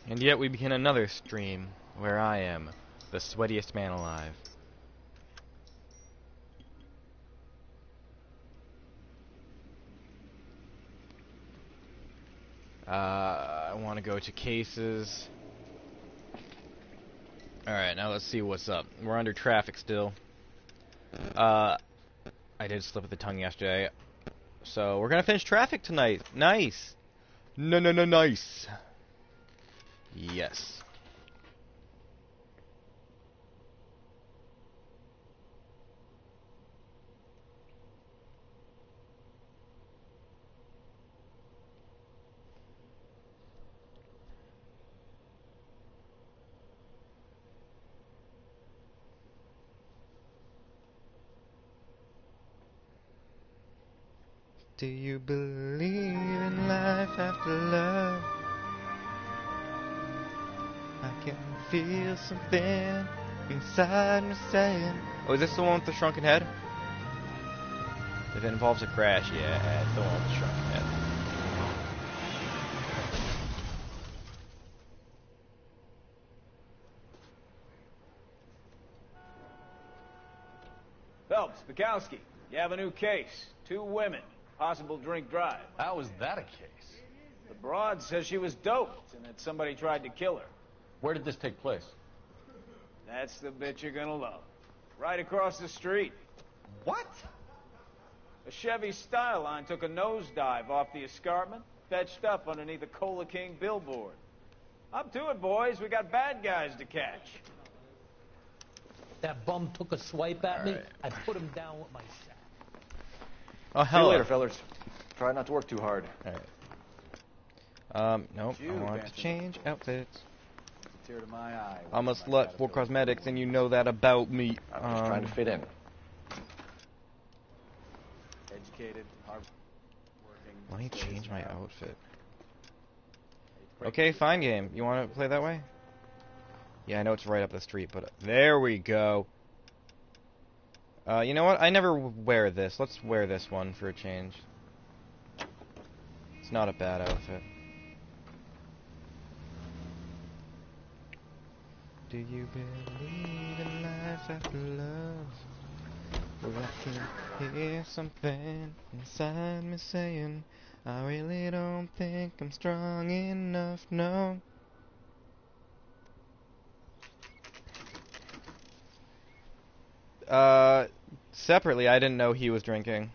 And yet we begin another stream where I am the sweatiest man alive. I want to go to cases. Alright, now let's see what's up. We're under traffic still. I did slip of the tongue yesterday. So, we're gonna finish traffic tonight. Nice! No, nice! Yes. Do you believe in life after love? I can feel something inside me saying... Oh, is this the one with the shrunken head? If it involves a crash, yeah, it's the one with the shrunken head. Phelps, Bukowski, you have a new case. 2 women. Possible drink drive. How is that a case? The broad says she was doped and that somebody tried to kill her. Where did this take place? That's the bit you're gonna love. Right across the street. What? A Chevy Styline took a nosedive off the escarpment, fetched up underneath a Cola King billboard. Up to it, boys. We got bad guys to catch. That bum took a swipe at me. Right. I put him down with my sack. Oh, See you hello. later, fellers. Try not to work too hard. Alright. Nope. You, I want to Benson. change outfits. Tear to my eye. I'm a slut for cosmetics, and you know that about me. I'm just trying to fit in. Educated, hard working. Let me change my outfit. Okay, fine game. You want to play that way? Yeah, I know it's right up the street, but there we go. You know what? I never wear this. Let's wear this one for a change. It's not a bad outfit. Do you believe in life after love? Well, I can hear something inside me saying, I really don't think I'm strong enough, no. Separately, I didn't know he was drinking.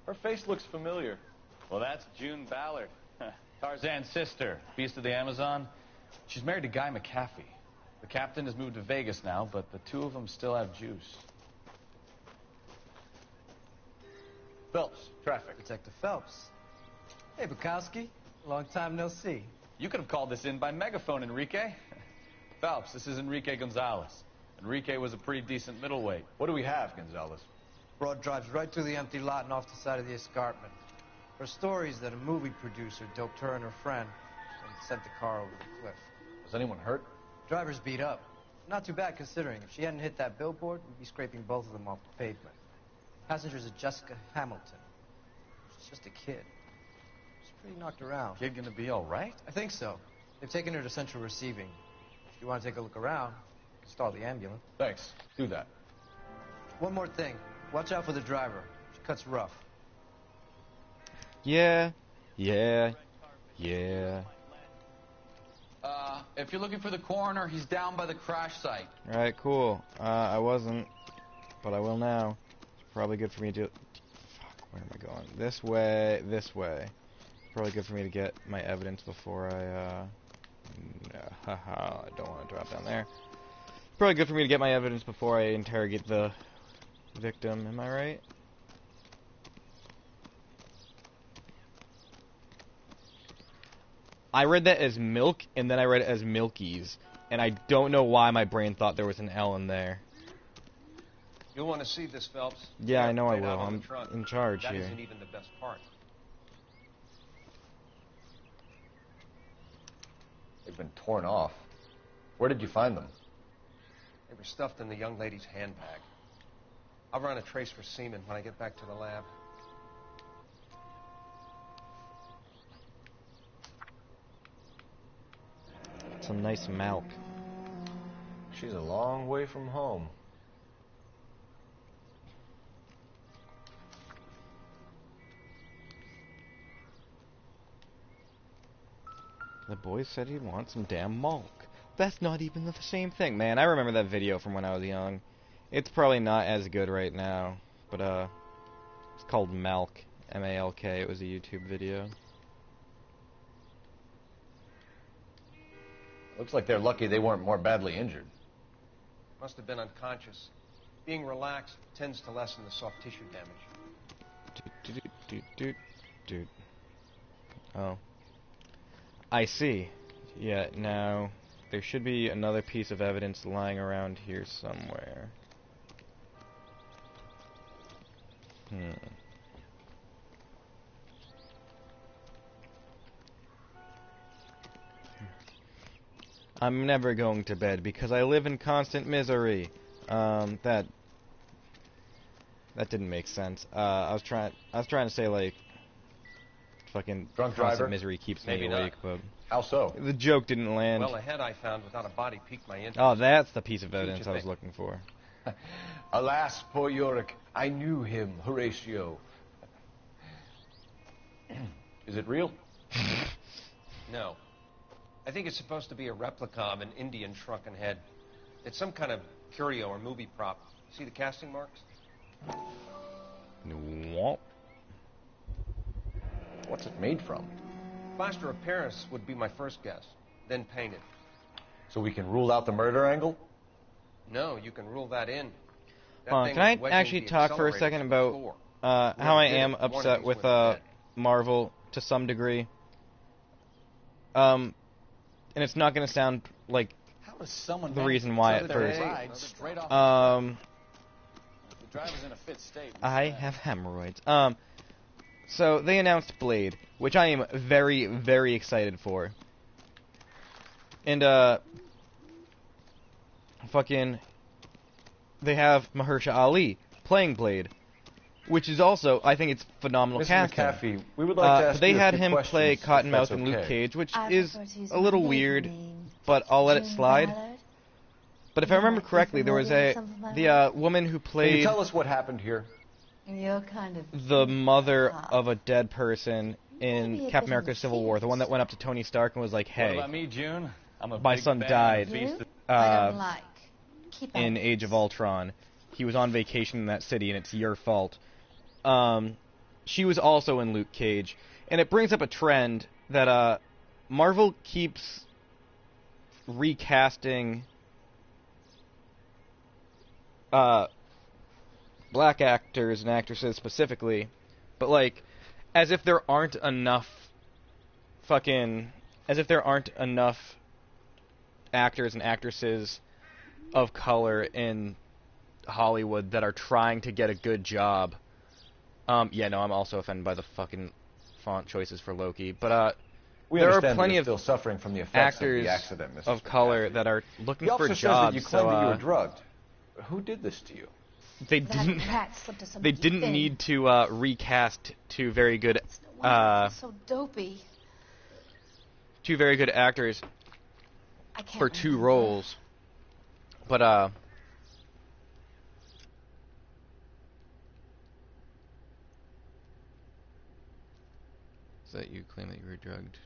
Her face looks familiar. Well, that's June Ballard. Tarzan's sister, Beast of the Amazon. She's married to Guy McAfee. The captain has moved to Vegas now, but the 2 of them still have juice. Phelps, traffic. Detective Phelps. Hey, Bukowski. Long time no see. You could have called this in by megaphone, Enrique. Phelps, this is Enrique Gonzalez. Enrique was a pretty decent middleweight. What do we have, Gonzalez? Broad drives right through the empty lot and off the side of the escarpment. Her story is that a movie producer doped her and her friend and sent the car over the cliff. Was anyone hurt? Driver's beat up. Not too bad considering. If she hadn't hit that billboard, we'd be scraping both of them off the pavement. Passenger's a Jessica Hamilton. She's just a kid. She's pretty knocked around. Kid gonna be all right? I think so. They've taken her to central receiving. If you want to take a look around, stall the ambulance. Thanks. Do that. One more thing. Watch out for the driver. She cuts rough. Yeah. If you're looking for the coroner, he's down by the crash site. Alright, cool. I wasn't, but I will now. It's probably good for me to... Fuck, where am I going? This way. Probably good for me to get my evidence before I, haha, I don't want to drop down there. Probably good for me to get my evidence before I interrogate the victim, am I right? I read that as milk, and then I read it as Milkies, and I don't know why my brain thought there was an L in there. You'll want to see this, Phelps. Yeah, I know I Right will. out on I'm the trunk. in charge That here. isn't even the best part. They've been torn off. Where did you find them? They were stuffed in the young lady's handbag. I'll run a trace for semen when I get back to the lab. some nice milk. She's a long way from home. The boy said he wants some damn milk. That's not even the same thing. Man, I remember that video from when I was young. It's probably not as good right now, but it's called Malk, M-A-L-K. It was a YouTube video. Looks like they're lucky they weren't more badly injured. Must have been unconscious. Being relaxed tends to lessen the soft tissue damage. Doot. Oh. I see. Yeah, now, there should be another piece of evidence lying around here somewhere. I'm never going to bed because I live in constant misery. That didn't make sense. I was trying to say, like, fucking Drunk constant driver? misery keeps Maybe me not. awake, but How so? the joke didn't land. Well, a head I found without a body piqued my interest. Oh, that's the piece of what you evidence I was think. looking for. Alas, poor Yorick. I knew him, Horatio. Is it real? No. I think it's supposed to be a replica of an Indian shrunken head. It's some kind of curio or movie prop. See the casting marks? What? What's it made from? Plaster of Paris would be my first guess. Then painted. So we can rule out the murder angle? No, you can rule that in. That Can thing I was wedging actually the talk for a accelerators second to the about floor. how I Whoever did am it, one of upset these with went dead. Marvel to some degree? And it's not going to sound like How does someone the manage reason to why turn at their first. ride straight off Um, the driver's in a fit state. I have hemorrhoids. So they announced Blade, which I am very, very excited for. And, they have Mahershala Ali playing Blade, which is also, I think it's phenomenal Mr. casting. McAfee, we would like to ask They you a had few him questions, play if Cottonmouth that's in Luke okay. Cage, which I is prefer to use a little my weird, name. but I'll let it June slide. Ballard. But if I You remember might be correctly, there was familiar with some of my the woman who Can you played tell us what happened here? You're kind of the mother tough. of a dead person Maybe in a Captain bit America: Civil War, the one that went up to Tony Stark and was like, What "Hey, about me, June? I'm a my big son fan died. of Beast You? of- I don't like. Keep in out. Age of Ultron. He was on vacation in that city, and it's your fault." She was also in Luke Cage, and it brings up a trend that Marvel keeps recasting black actors and actresses specifically, but like as if there aren't enough actors and actresses of color in Hollywood that are trying to get a good job. Yeah, no, I'm also offended by the fucking font choices for Loki, but We there are understand plenty that of you're still suffering from the effects actors of the accident, Mrs. of color McAfee. that are looking The for officer jobs. says that you claim that you so were drugged. Who did this to you? they That didn't rat slipped us they something didn't thin. need to recast two very good It's no wonder it's so dopey. actors I can't for two remember. roles, but is that you claim that you were drugged?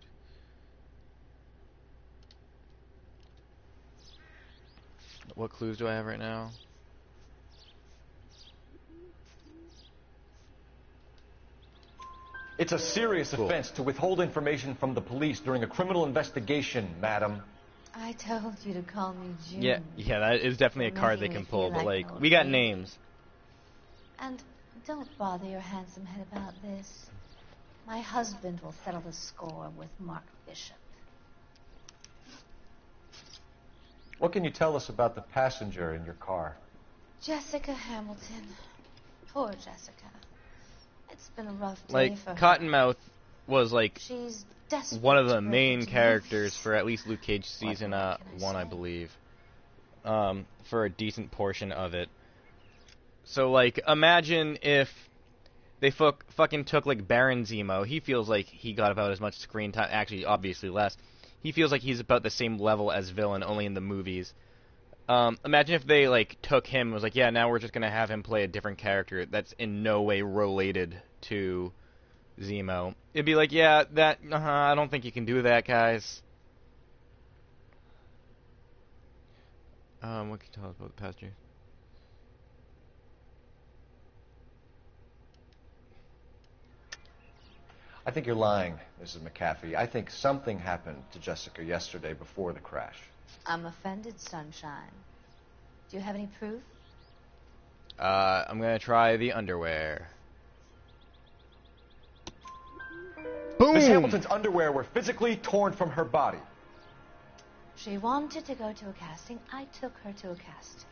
What clues do I have right now? It's a serious Cool. offense to withhold information from the police during a criminal investigation, madam. I told you to call me June. Yeah, that is definitely a You're card they making can me pull, feel but like like an we old got lady. names. And don't bother your handsome head about this. My husband will settle the score with Mark Bishop. What can you tell us about the passenger in your car? Jessica Hamilton. Poor Jessica. It's been a rough day Like for her. Cottonmouth was like She's desperate one of to the break main into characters movies. for at least Luke Cage season more can I 1, I say? believe. For a decent portion of it. So like, imagine if they fucking took like Baron Zemo. He feels like he got about as much screen time, actually, obviously less. he feels like he's about the same level as villain, only in the movies. Imagine if they like took him and was like, yeah, now we're just gonna have him play a different character that's in no way related to Zemo. It'd be like, yeah, that I don't think you can do that, guys. What can you tell us about the past year? I think you're lying, Mrs. McAfee. I think something happened to Jessica yesterday before the crash. I'm offended, Sunshine. Do you have any proof? I'm gonna try the underwear. Boom! Miss Hamilton's underwear were physically torn from her body. She wanted to go to a casting. I took her to a casting.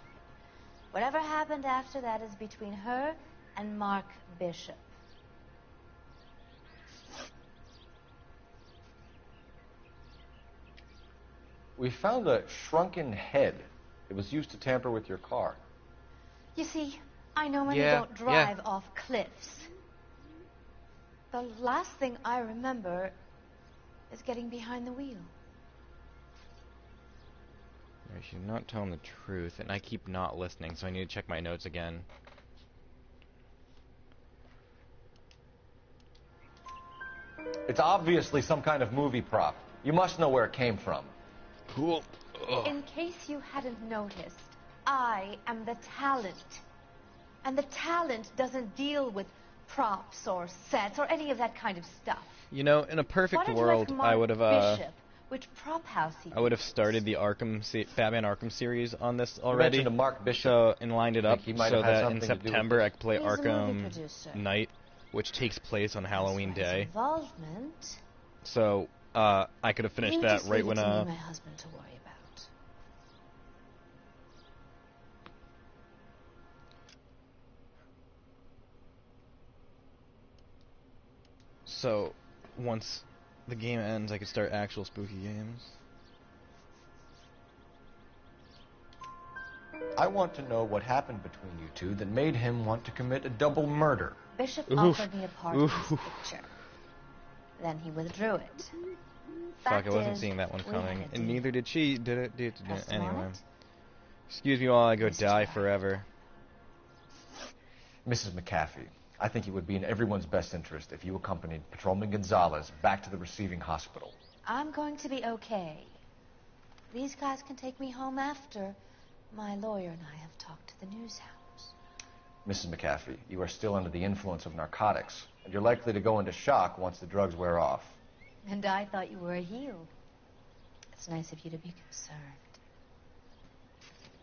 Whatever happened after that is between her and Mark Bishop. We found a shrunken head. It was used to tamper with your car. You see, I normally Yeah, don't drive off cliffs. The last thing I remember is getting behind the wheel. She's not telling the truth, and I keep not listening, so I need to check my notes again. It's obviously some kind of movie prop. You must know where it came from. Cool. Ugh. In case you hadn't noticed, I am the talent. And the talent doesn't deal with props or sets or any of that kind of stuff. You know, in a perfect world, I would have Bishop, which prop house he I would have started the Batman Arkham series on this already. You mentioned a Mark Bishop. So, and lined it up Think he might so have had that in something to do with September this? I could play He's a movie Arkham producer. Knight, which takes place on Halloween As for his Day. Involvement. So, I could have finished You that just right leave when it to me and my husband to worry about. So, once the game ends, I could start actual spooky games. I want to know what happened between you two that made him want to commit a double murder. Bishop Oof. offered me a part in his Oof. picture. Then he withdrew it. Fuck, Fact I wasn't is, seeing that one we had coming. a And deal. neither did she. Did it? Trust Anyway. warrant? Excuse me while I go Mr. die White. forever. Mrs. McAfee, I think it would be in everyone's best interest if you accompanied Patrolman Gonzalez back to the receiving hospital. I'm going to be okay. These guys can take me home after my lawyer and I have talked to the news house. Mrs. McAfee, you are still under the influence of narcotics, and you're likely to go into shock once the drugs wear off. And I thought you were a heel. It's nice of you to be concerned.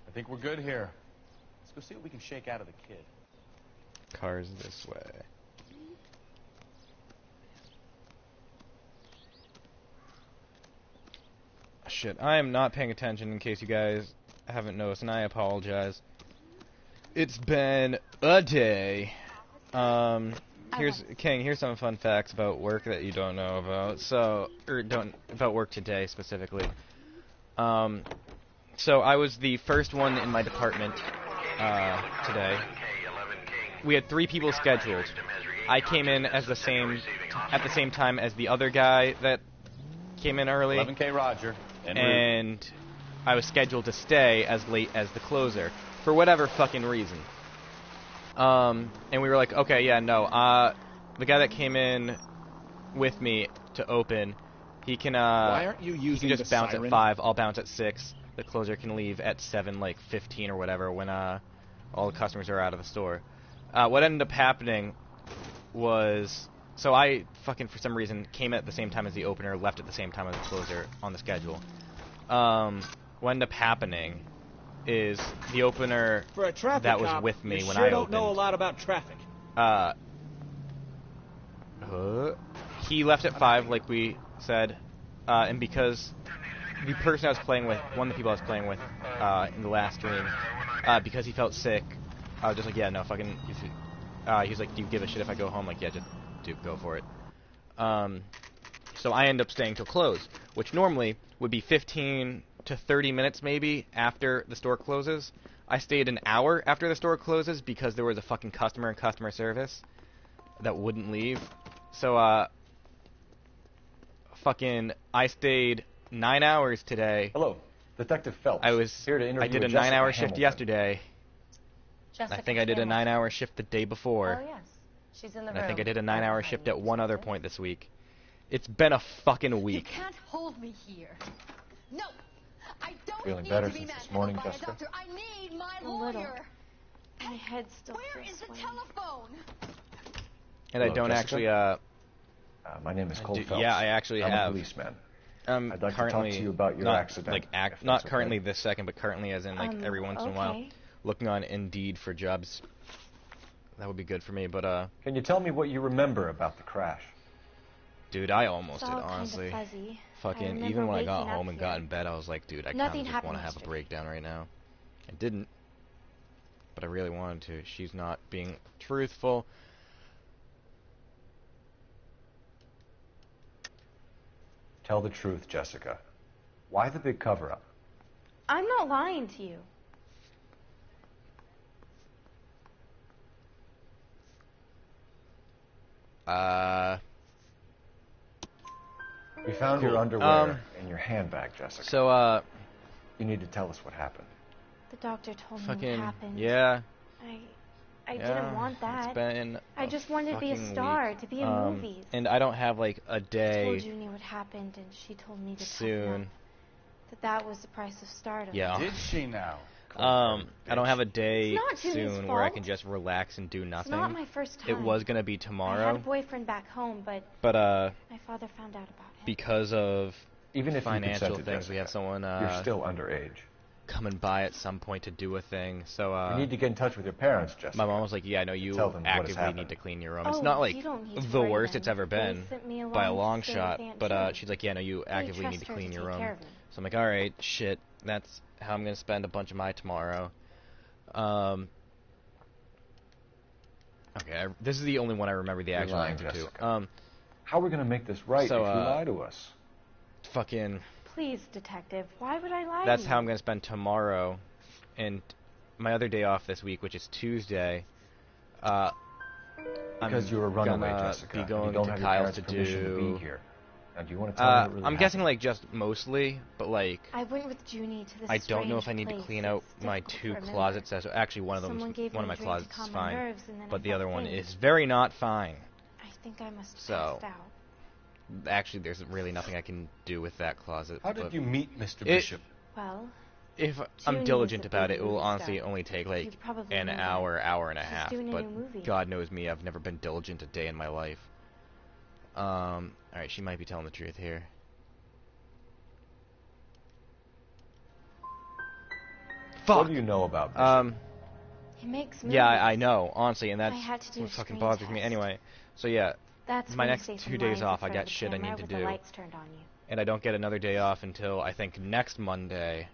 I think we're good here. Let's go see what we can shake out of the kid. Cars this way. Shit, I am not paying attention in case you guys haven't noticed, and I apologize. It's been a day. Here's some fun facts about work that you don't know about. About work today specifically. So I was the first one in my department today. We had 3 people scheduled. I came in at the same time as the other guy that came in early. 11K Roger. And I was scheduled to stay as late as the closer for whatever fucking reason. And we were like, okay, yeah, no. The guy that came in with me to open, he can Why aren't you he using can just the bounce siren? at 5. I'll bounce at 6. The closer can leave at 7, like 15 or whatever, when all the customers are out of the store. What ended up happening was, so I fucking for some reason came at the same time as the opener, left at the same time as the closer on the schedule. What ended up happening is the opener For a traffic that was cop, with me you when sure I don't know a opened, lot about traffic. he left at 5, like we said, and because the person I was playing with, one of the people I was playing with in the last stream, because he felt sick, I was just like, yeah, no, fucking. He was like, do you give a shit if I go home? Like, yeah, just go for it. So I end up staying till close, which normally would be 15 to 30 minutes maybe after the store closes. I stayed an hour after the store closes because there was a fucking customer in customer service that wouldn't leave. So, fucking, I stayed 9 hours today. Hello, Detective Phelps. I was here to interview I did a Jessica 9-hour shift Hamilton. yesterday. Jessica I think I did a Hamilton. 9-hour shift the day before. Oh, yes. She's in the And room. I think I did a right 9-hour behind shift you, at one other Detective. point this week. It's been a fucking You week. can't hold me here. No, I don't Feeling need better to be since this manhandled morning, by Jessica? a doctor. I need my A little. lawyer. My head still Where feels is the sweaty. telephone? And I Hello, don't Jessica? actually, My name is Cole Phelps. yeah, I actually I'm have. a policeman. I'm I'd like to currently talk to you about your not, accident, Like, if not that's okay. currently this second, but currently as in, like, every once in a while, Okay. looking on Indeed for jobs. That would be good for me, but, Can you tell me what you remember about the crash? dude, I almost It's did, all honestly. kind of fuzzy. I Fucking, remember even when I got waking up home and here. got in bed, I was like, dude, I kind Nothing of just happened want to have a yesterday. breakdown right now. I didn't, but I really wanted to. She's not being truthful. Tell the truth, Jessica. Why the big cover-up? I'm not lying to you. We found your Cool. underwear in your handbag, Jessica. So, You need to tell us what happened. The doctor told me fucking, what happened. yeah. I Yeah, didn't want that. It's been I a just wanted to be a fucking star, week. to be in movies. And I don't have like a I day told Junie what happened, and she told me to toughen soon. up. That was the price of stardom. Yeah. Did she now? I don't have a day It's not Junie's soon where I fault. can just relax and do It's nothing. not my first time. It was gonna be I had a tomorrow, boyfriend back home, but but my father found out about him. because of Even if financial you consented, things, we Jessica, have someone you're still underage. coming by at some point to do a thing. So You need to get in touch with your parents, Jessica. my mom was like, "Yeah, I know you Tell them what has actively happened. need to clean your room. Oh, It's not like you don't need to the worry worst then. it's ever They been sent me by a along to long stay with shot, Aunt but June. she's like, "Yeah, no, you They actively need trust to her clean your take room." care of him. So I'm like, "All right, shit, that's how I'm gonna spend a bunch of my tomorrow." Okay, this is the only one I remember the You're actual lying, answer Jessica. to. How are we going to make this right So, if you lie to us? Fucking, Please, detective, why would I lie that's to how you? I'm gonna spend tomorrow, and my other day off this week, which is Tuesday. Because I'm you're a runaway, gonna Jessica. be and going you don't to have your Kyle's parents' to permission to do. be here. Now, do you want to tell me what really I'm guessing happened? like just mostly, but like I went with Junie to this I don't know if I strange need to place. clean out It's my difficult 2 to remember. closets. Actually, one of Someone them, gave one of me my a drink to closets is calm my fine, nerves, and then I but the felt other one faint. is very not fine. I think I must have So- passed out. Actually, there's really nothing I can do with that closet. How did but you meet Mr. It- Bishop? Well, If Junie I'm is diligent a about big it, it will movie honestly star. only take like You probably an know that. hour, hour and a She's half. doing a But new movie. God knows me, I've never been diligent a day in my life. All right, she might be telling the truth here. Fuck. What do you know about Bishop? He makes movies. Yeah, I know, honestly, and that's I had to do what a fucking screen bothers me. test. Anyway, so yeah, That's my when you next say 2 some days lines off, in I front got of the shit I camera need to with the do, lights turned on you. and I don't get another day off until I think next Monday,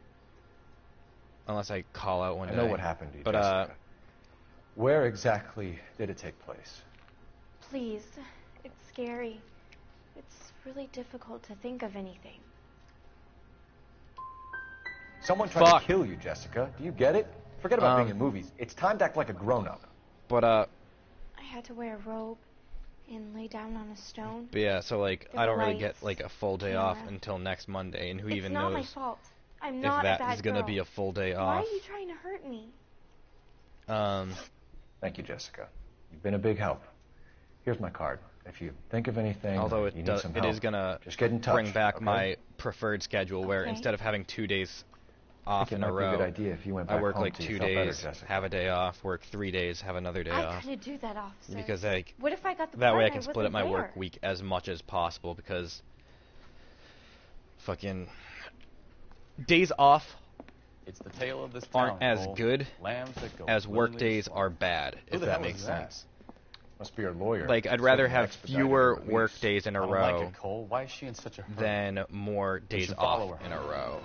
unless I call out one I day. know what happened to you, But Jessica. Where exactly did it take place? Please, it's scary. It's really difficult to think of anything. Someone tried Fuck. to kill you, Jessica. Do you get it? Forget about being in movies. It's time to act like a grown-up. but I had to wear a robe and lay down on a stone. But yeah, so like There I were don't really get lights, like a full day off camera. until next Monday, and who It's even not my knows fault. I'm if not a that bad is gonna girl. be a full day Why off. are you trying to hurt me? Thank you, Jessica. You've been a big help. Here's my card. If you think of anything, Although or it you need does, some it help, is gonna just get in touch. bring back okay? my preferred schedule, where Okay. instead of having 2 days I off think in it a might be a row, good idea if you went I back work home like till 2 you felt better, days, Jessica. have a day off, work 3 days, have another day I off. couldn't do that, officer. Because like What if I got the that part way I and can split wasn't up my there? work week as much as possible, because fucking days off It's the tale of this town. aren't as Cole. good Lambs that go as work willingly days to are slaughter. bad, Who if the that hell makes is that? sense. Must be your lawyer. Like, I'd rather Certainly have expedited fewer release. work days in a I don't row like it, Cole. Why is she in such a hurry? than more days should follow off her. in a row.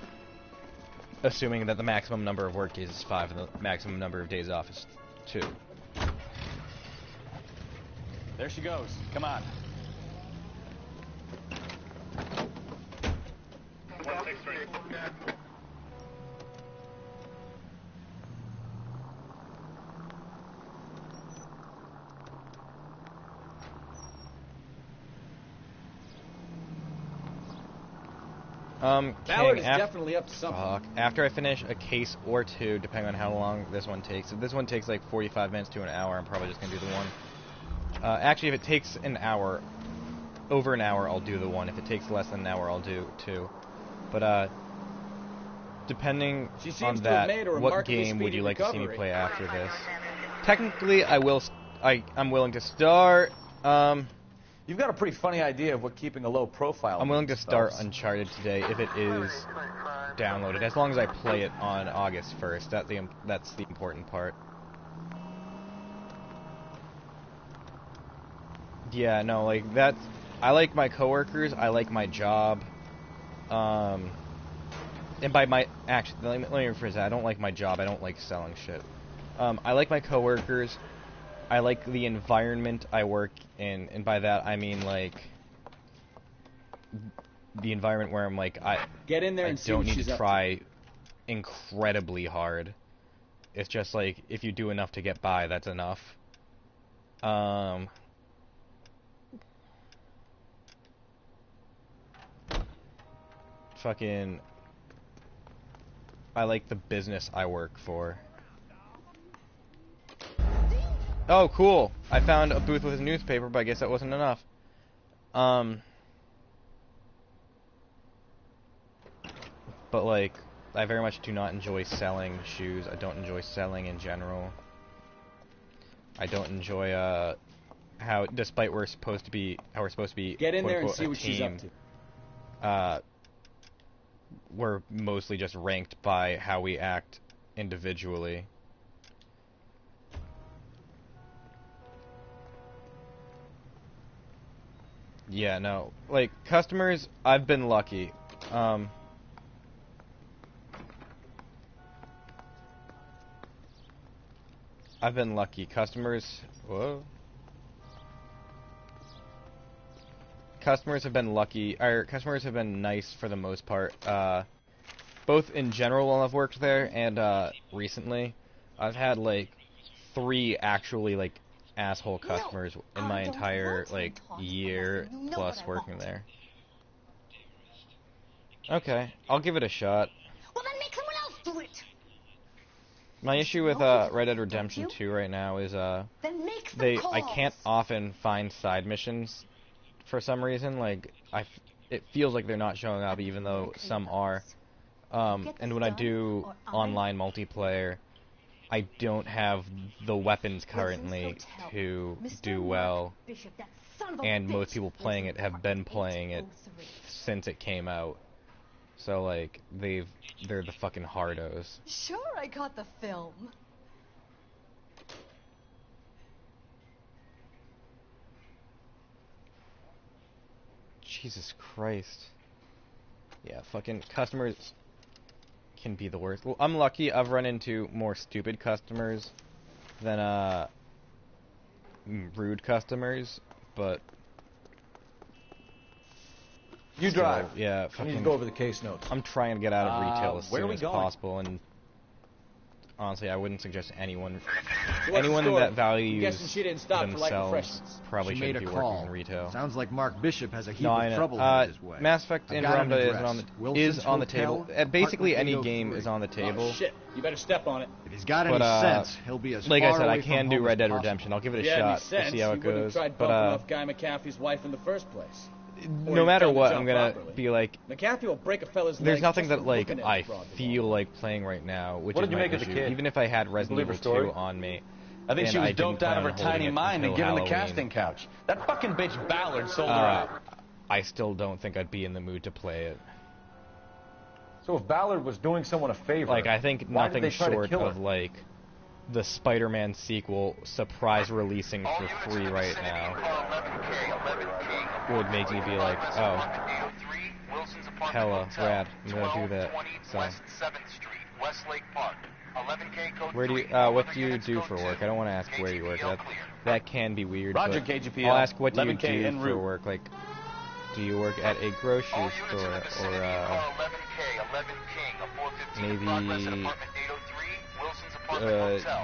Assuming that the maximum number of work days is 5 and the maximum number of days off is 2. There she goes. Come on. Ballard King, is definitely up to something. after I finish a case or two, depending on how long this one takes. If this one takes like 45 minutes to an hour, I'm probably just gonna do the one. Actually, if it takes an hour, over an hour, I'll do the one. If it takes less than an hour, I'll do two. But depending on that, what game would you like to see me play after this? Technically, I'm willing to start. You've got a pretty funny idea of what keeping a low profile. I'm willing to means, start Phelps. Uncharted today if it is downloaded, as long as I play it on August 1st. That's the important part. Yeah, no, like that's. I like my coworkers. I like my job. And by my actually, let me rephrase that. I don't like my job. I don't like selling shit. I like my coworkers. I like the environment I work in, and by that I mean like the environment where I'm like Get in there I and see don't what need she's to up try incredibly hard. It's just like if you do enough to get by, that's enough. Fucking I like the business I work for. Oh, cool. I found a booth with a newspaper, but I guess that wasn't enough. But like, I very much do not enjoy selling shoes. I don't enjoy selling in general. I don't enjoy, how, despite we're supposed to be, Get in quote, there and unquote, see a what she's up team, to. we're mostly just ranked by how we act individually. Yeah, no. Like, customers, I've been lucky. I've been lucky. Customers... Whoa. Customers have been lucky... Or, customers have been nice for the most part. Both in general while I've worked there and, recently. I've had, like, 3 actually, like, asshole customers in my entire, like, year plus working there. Okay, I'll give it a shot. Well, then make someone else do it. My issue with Red Dead Redemption 2 right now is Then make some calls. I can't often find side missions for some reason. Like it feels like they're not showing up even though some are. And when I do online multiplayer, I don't have the weapons currently to do well. And most people playing it have been playing it since it came out. So like they're the fucking hardos. Sure, I got the film. Jesus Christ. Yeah, fucking customers can be the worst. Well, I'm lucky I've run into more stupid customers than rude customers, but You still, drive. yeah, I need fucking to go over the case notes. I'm trying to get out of retail as where are soon we as going? possible, and honestly, I wouldn't suggest anyone So what's the story? that I'm values guessing she didn't stop for light themselves refreshments. probably She made shouldn't a be working call. in retail. Sounds like Mark Bishop has a heap No, I of know. trouble headed his way. Mass Effect I've got an Andromeda address. is Wilson's on the Hotel, table. Basically, any apartment game 803. is on the table. Oh, shit. You better step on it. If he's got But, any sense, he'll be as like far I said, away I can from do home Red as Dead possible. Redemption. I'll give it a Yeah, any shot. sense, We'll see how you it wouldn't goes. have tried bumping But off Guy McAfee's wife in the first place. Or no you've matter done the what, job I'm gonna properly. be like, McAfee will break a fella's there's leg nothing just that for like looking at I the broad feel like playing right now, which What is did you my make of the issue. kid? Even if I had Resident believe her Evil story? 2 on me, I think and she was I didn't doped out of plan her on holding tiny it mind and until given the Halloween, casting couch. That fucking bitch Ballard sold her out. I still don't think I'd be in the mood to play it. So if Ballard was doing someone a favor, Like, I think why did nothing they try to short kill her? of, like, the Spider-Man sequel surprise releasing for free right now would make me be like, oh, hella rad, I'm gonna do that. So, where do you, what do you do for work? I don't want to ask where you work. That can be weird, Roger, but KGPL, I'll ask what do you 11K do en for route. work? Like, do you work at a grocery store, or, maybe,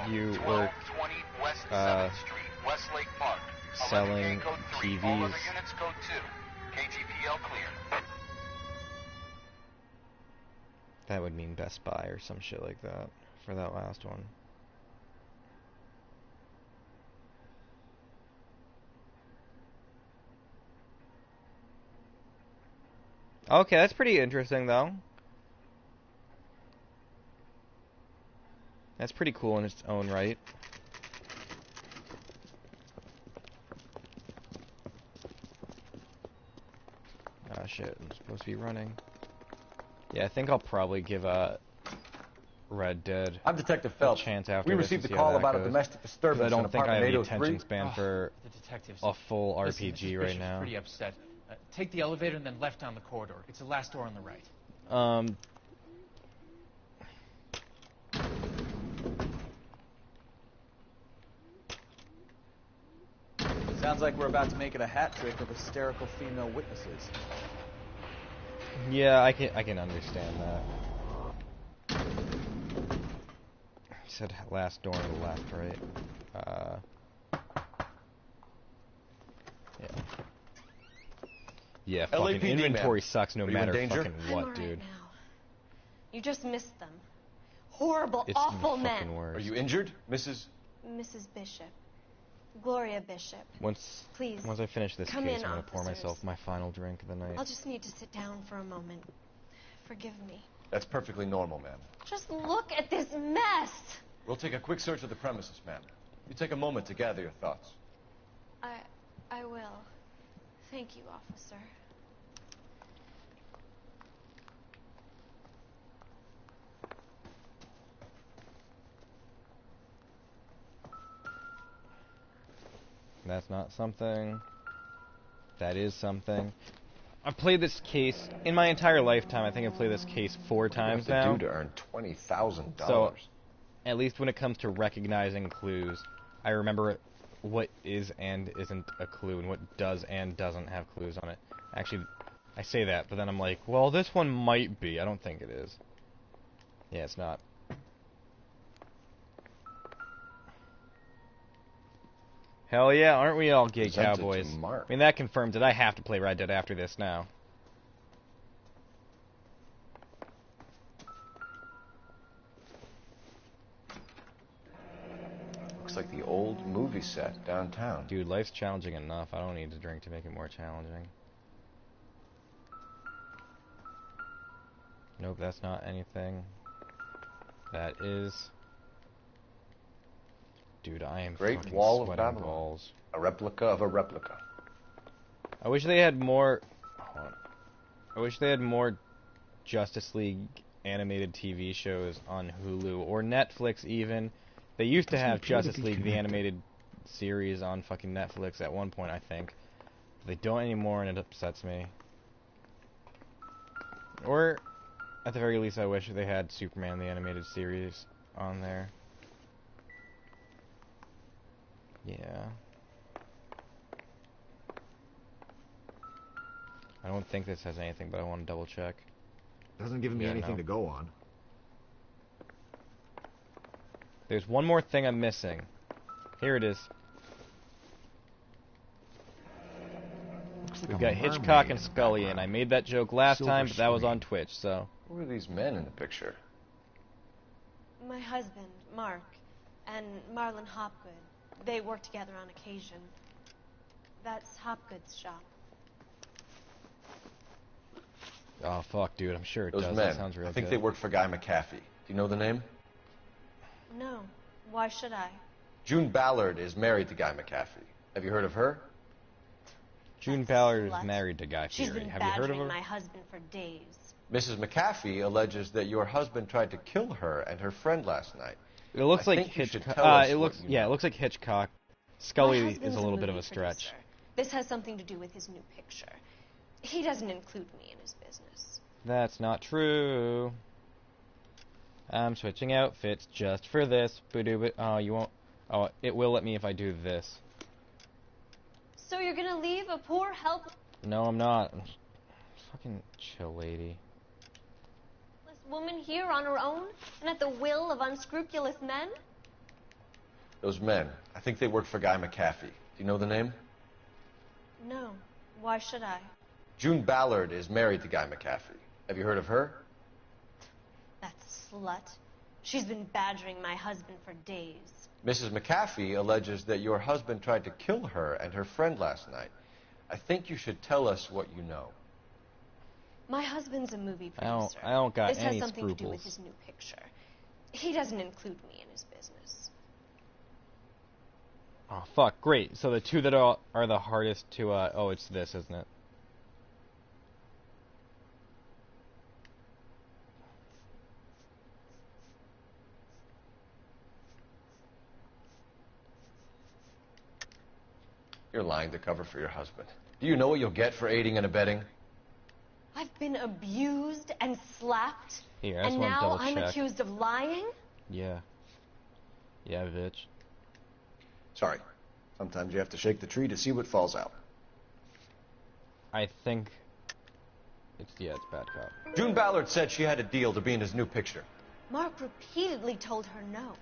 you work, selling TVs? That would mean Best Buy or some shit like that for that last one. Okay, that's pretty interesting, though. That's pretty cool in its own right. Ah, shit, I'm supposed to be running. Yeah, I think I'll probably give Red Dead I'm Detective Phelps. a chance after We this received and a see how call that about a goes. domestic 'Cause disturbance I in don't think I have apartment the 803. attention span for The detectives. a full Listen, RPG Mrs. right Bishop's now. pretty upset. Take the elevator and then left down the corridor. It's the last door on the right. Sounds like we're about to make it a hat trick of hysterical female witnesses. Yeah, I can understand that. He said last door on the left, right? Yeah. Yeah, fucking LAPD, inventory ma'am. sucks no Are you in matter danger? fucking I'm what, all right dude. now. You just missed them. Horrible, It's awful the men. fucking worst. Are you injured, Mrs.? Mrs. Bishop. Gloria Bishop. Once Please, I finish this come case, in, I'm gonna pour officers. myself my final drink of the night. I'll just need to sit down for a moment. Forgive me. That's perfectly normal, ma'am. Just look at this mess. We'll take a quick search of the premises, ma'am. You take a moment to gather your thoughts. I will. Thank you, officer. That's not something. That is something. I've played this case in my entire lifetime. I think I've played this case 4 times now. What do you have to do to earn $20,000? So, at least when it comes to recognizing clues, I remember what is and isn't a clue and what does and doesn't have clues on it. Actually, I say that, but then I'm like, well, this one might be. I don't think it is. Yeah, it's not. Hell yeah, aren't we all gay Presented to cowboys? Mark. I mean, that confirms that I have to play Red Dead after this now. Looks like the old movie set downtown. Dude, life's challenging enough. I don't need to drink to make it more challenging. Nope, that's not anything. That is... Dude, I am Great fucking Wall of sweating Babylon. balls. A replica of a replica. I wish they had more... Hold on. I wish they had more Justice League animated TV shows on Hulu, or Netflix even. They used to have Justice League, the animated series, on fucking Netflix at one point, I think. But they don't anymore, and it upsets me. Or, at the very least, I wish they had Superman, the animated series, on there. Yeah. I don't think this has anything, but I want to double check. Doesn't give me Yeah, anything no. to go on. There's one more thing I'm missing. Here it is. Looks like We've a got mermaid Hitchcock in and the Scully, and I background. made that joke last Silver time, but that was on screen. Twitch, so... Who are these men in the picture? My husband, Mark, and Marlon Hopgood. They work together on occasion. That's Hopgood's shop. Oh, fuck, dude, I'm sure it Those does. men. That sounds real I think good. they work for Guy McAfee. Do you know the name? No. Why should I? June Ballard is married to Guy McAfee. Have you heard of her? June That Ballard is slut. married to Guy She's Fieri. been Have you heard of badgering her? my husband for days. Mrs. McAfee alleges that your husband tried to kill her and her friend last night. It looks I like think you should Hitchcock. tell us It what looks, you yeah, know. it looks like Hitchcock. My Scully husband's is a little bit of movie a stretch. producer. This has something to do with his new picture. He doesn't include me in his business. That's not true. I'm switching outfits just for this. Boo-doo-boo. Oh, you won't. Oh, it will let me if I do this. So you're gonna leave a poor, helpless No, I'm not. Fucking chill, lady. woman here on her own and at the will of unscrupulous men? Those men. I think they work for Guy McAfee. Do you know the name? No. Why should I? June Ballard is married to Guy McAfee. Have you heard of her? That slut. She's been badgering my husband for days. Mrs. McAfee alleges that your husband tried to kill her and her friend last night. I think you should tell us what you know. My husband's a movie producer. I don't got this any has something to do with scruples. his new picture. He doesn't include me in his business. Oh, fuck. Great. So the two that are the hardest to, oh, it's this, isn't it? You're lying to cover for your husband. Do you know what you'll get for aiding and abetting? I've been abused and slapped, Here, I just and want to now double I'm check. accused of lying? Yeah. Yeah, bitch. Sorry. Sometimes you have to shake the tree to see what falls out. I think it's bad cop. June Ballard said she had a deal to be in his new picture. Mark repeatedly told her no.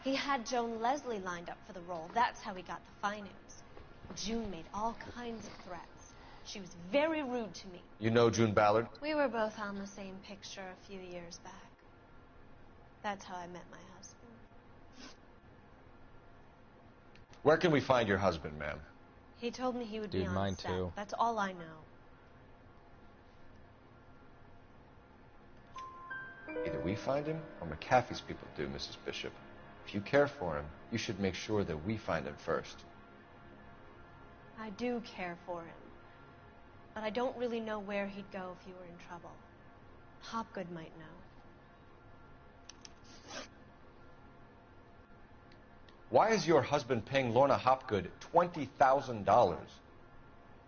He had Joan Leslie lined up for the role. That's how he got the finance. June made all kinds of threats. She was very rude to me. You know June Ballard? We were both on the same picture a few years back. That's how I met my husband. Where can we find your husband, ma'am? He told me he would be Dude, on mine set. too. That's all I know. Either we find him or McAfee's people do, Mrs. Bishop. If you care for him, you should make sure that we find him first. I do care for him. But I don't really know where he'd go if you were in trouble. Hopgood might know. Why is your husband paying Lorna Hopgood $20,000?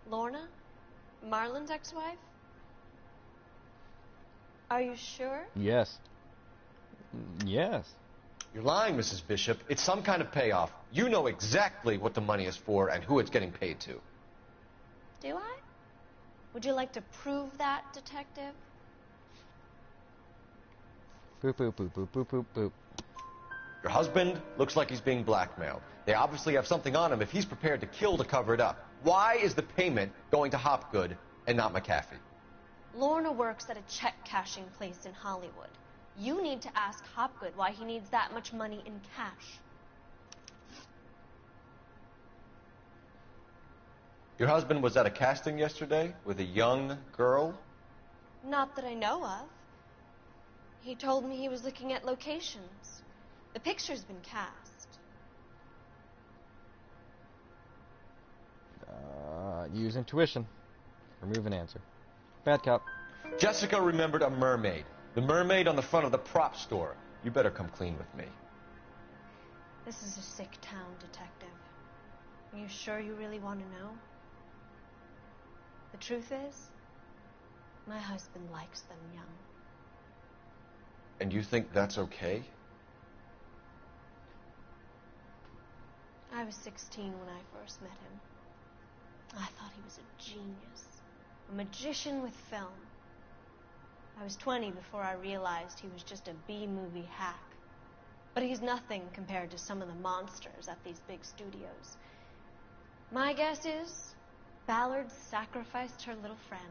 Lorna? Marlon's ex-wife? Are you sure? Yes. Yes. You're lying, Mrs. Bishop. It's some kind of payoff. You know exactly what the money is for and who it's getting paid to. Do I? Would you like to prove that, detective? Boop, boop, boop, boop, boop, boop, boop. Your husband looks like he's being blackmailed. They obviously have something on him if he's prepared to kill to cover it up. Why is the payment going to Hopgood and not McAfee? Lorna works at a check-cashing place in Hollywood. You need to ask Hopgood why he needs that much money in cash. Your husband was at a casting yesterday with a young girl? Not that I know of. He told me he was looking at locations. The picture's been cast. Use intuition. Remove an answer. Bad cop. Jessica remembered a mermaid. The mermaid on the front of the prop store. You better come clean with me. This is a sick town, detective. Are you sure you really want to know? The truth is, my husband likes them young. And you think that's okay? I was 16 when I first met him. I thought he was a genius, a magician with film. I was 20 before I realized he was just a B-movie hack. But he's nothing compared to some of the monsters at these big studios. My guess is Ballard sacrificed her little friend.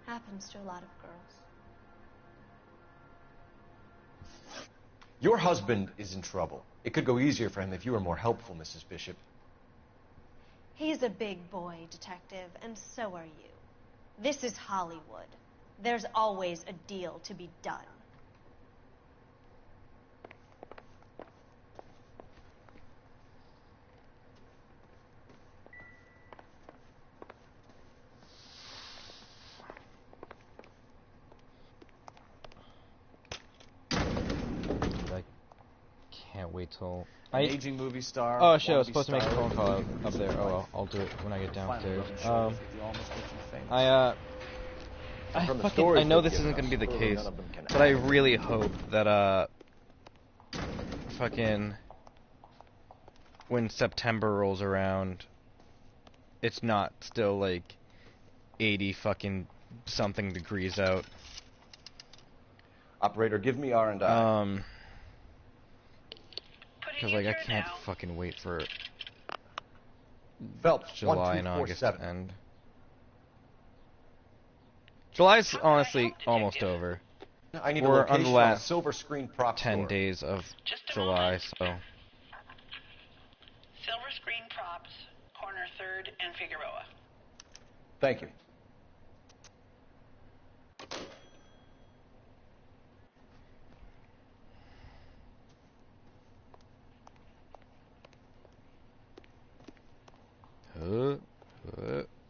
Happens to a lot of girls. Your husband is in trouble. It could go easier for him if you were more helpful, Mrs. Bishop. He's a big boy, detective, and so are you. This is Hollywood. There's always a deal to be done. I can't wait till... An aging movie star. Oh shit, I was wannabe supposed to make a star, phone call living up his there. Oh life. well, I'll do it when I get Finally downstairs. wasn't sure if you almost get you famous. I know this isn't going to be the case, but I really hope that, fucking, when September rolls around, it's not still, like, 80 fucking something degrees out. Operator, give me R&I. Because, like, I can't fucking wait for Phelps, July and August to end. July's honestly almost over. I need a We're on location the on a last silver screen prop 10 store. days of July, so... Silver Screen Props, corner 3rd and Figueroa. Thank you.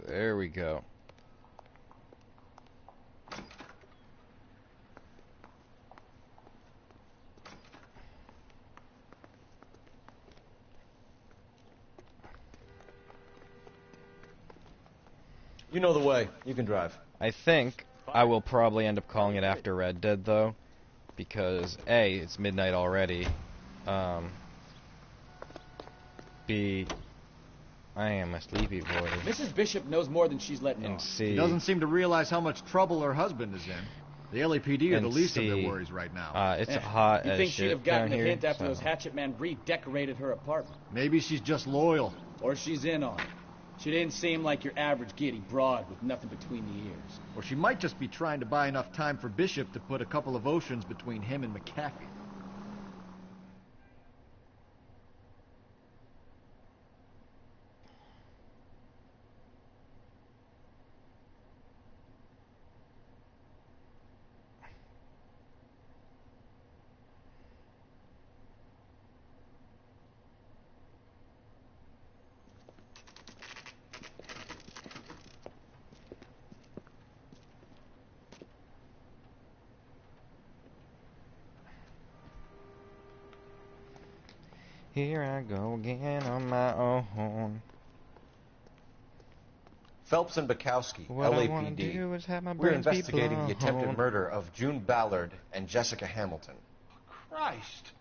There we go. You know the way. You can drive. I think I will probably end up calling it after Red Dead, though, because A, it's midnight already, B, I am a sleepy boy, Mrs. Bishop knows more than she's letting and on. C... She doesn't seem to realize how much trouble her husband is in. The LAPD are the and least of C, their worries right now. It's hot You as think she'd shit have gotten down the here, hint after so- those hatchet men redecorated her apartment? Maybe she's just loyal. Or she's in on it. She didn't seem like your average giddy broad with nothing between the ears. Or she might just be trying to buy enough time for Bishop to put a couple of oceans between him and McAfee. Here I go again on my own. Phelps and Bukowski, What I wanna do is have my LAPD. We're brains be investigating the attempted blown. murder of June Ballard and Jessica Hamilton. Christ.